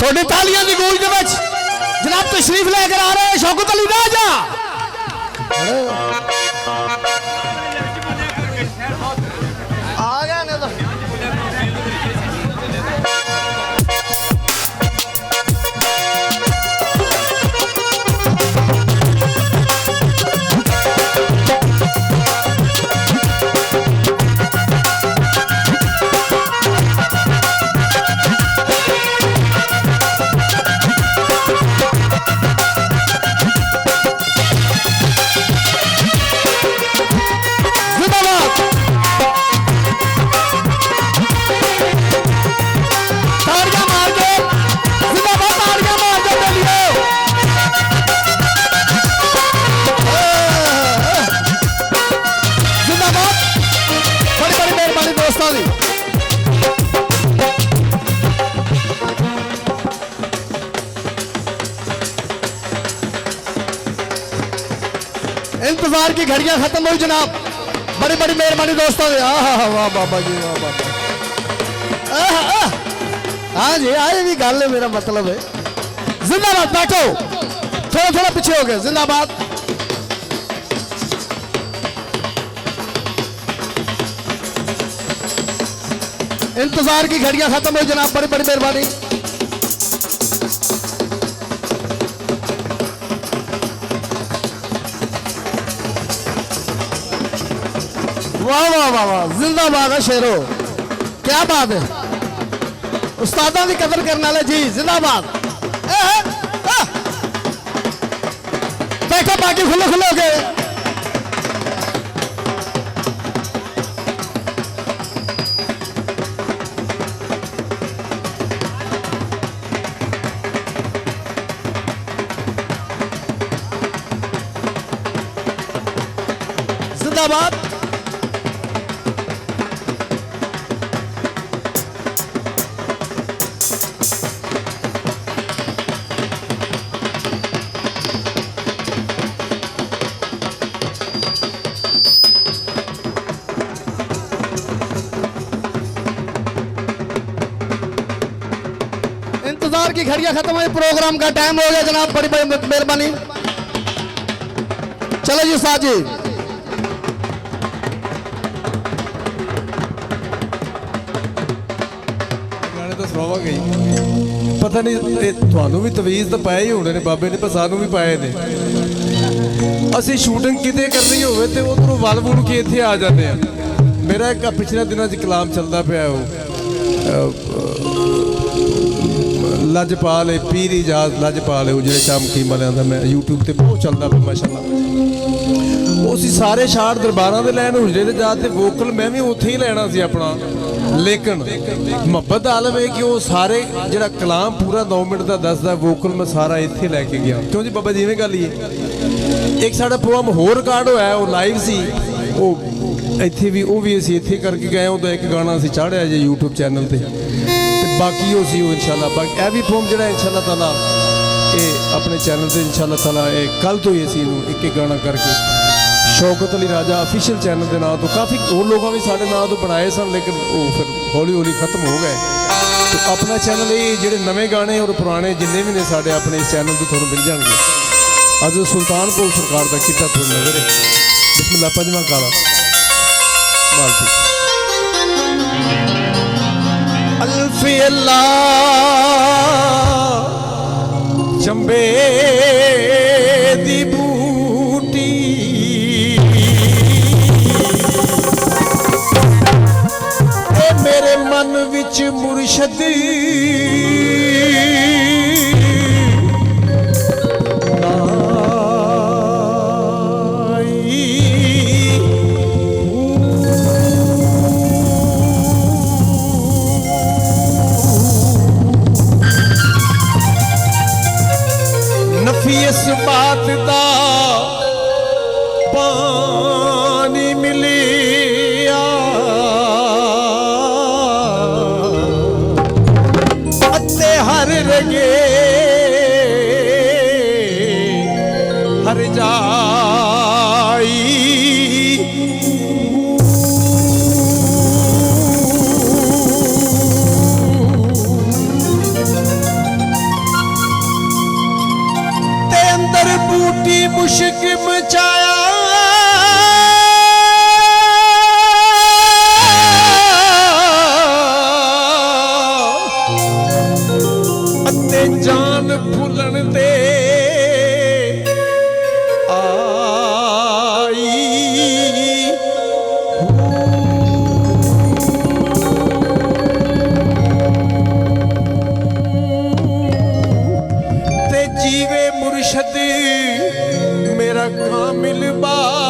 थोड़ी तालियां की गूंज दे विच जनाब तशरीफ लेकर आ रहे हैं शौकत अली राजा। आ गया ने तो इंतजार की घड़ियां खत्म हुई जनाब। बड़ी बड़ी मेहरबानी दोस्तों। वाह बाबा जी वाह बाबा। हाँ जी आए भी गल है मेरा मतलब है। जिंदाबाद। बैठो थोड़ा थोड़ा पीछे हो गए। जिंदाबाद। इंतजार की घड़ियां खत्म हुई जनाब। बड़ी बड़ी मेहरबानी। वाह वाह वाह वाह। जिंदाबाद है शेरो। क्या बात है। उस्तादा की कदर करने वाले जी जिंदाबाद। देखो बाकी खुले खुले हो गए। जिंदाबाद। इंतजार की घड़ियां खत्म हुई। प्रोग्राम का टाइम हो गया जनाब। बड़ी बड़ी मेहरबानी। चलो जी उस्ताद जी। गाने तो सुनावा गई। पता नहीं थानू भी तवीज़ तो पाए ही होने ने बाबे ने, पर सानू भी पाए ने। ਅਸੀਂ ਸ਼ੂਟਿੰਗ ਕਿਤੇ ਕਰਨੀ ਹੋਵੇ ਤੇ ਉਧਰੋਂ ਵਲ ਵੁਲ ਕੇ ਇੱਥੇ ਆ ਜਾਂਦੇ ਆ। ਮੇਰਾ ਇੱਕ ਪਿਛਲੇ ਦਿਨਾਂ 'ਚ ਕਲਾਮ ਚੱਲਦਾ ਪਿਆ ਉਹ लजपाल है पीर इजाज लजपाल है जो शाम की वाले का मैं यूट्यूब पर बहुत चलता पे माशाअल्लाह। उसी सारे शार दरबार के लैन हुजरे ते जाते वोकल मैं भी उत्थे ही लेना सी अपना। लेकिन मुहब्बत आलम है कि वो सारे जो कलाम पूरा 9 मिनट का दसदा वोकल मैं सारा इत्थे लैके गया। क्यों जी बाबा जिवें गल ही एक साडा पोम होर रिकॉर्ड होया वो लाइव सी वो इत्थे भी वो भी असीं इत्थे करके गए। उदों एक गाना असीं चाढ़िया जे यूट्यूब चैनल पर। बाकी हो सी इंशाल्लाह बाकी यह भी फोम जो इंशाल्लाह ताला ये अपने चैनल से इंशाल्लाह ताला ये कल तो ही असी एक एक गाना करके शौकत अली राजा ऑफिशियल चैनल के नाम तो काफ़ी होर लोगों भी साढ़े नाम तो बनाए सन लेकिन वो फिर हौली हौली खत्म हो गए। तो अपना चैनल ये जोड़े नवे गाने और पुराने जिन्ने भी ने साढ़े अपने इस चैनल तो थोड़ा मिल जाएंगे। अज सुल्तानपुर सरकार का किता थोड़ी नजर है। बिस्मिल्लाह पंजवां काला बाल्टी अल्फी अल्लाह चंबे दी बूटी ए मेरे मन विच मुर्शद इस बात दा पानी मिलिया अते हर रगे हर जाई ਤੇ ਜਾਨ ਫੁੱਲਣ ਤੇ ਆਈ ਤੇ ਜੀਵੇ ਮੁਰਸ਼ਦ ਮੇਰਾ ਕਾਮਿਲ ਬਾ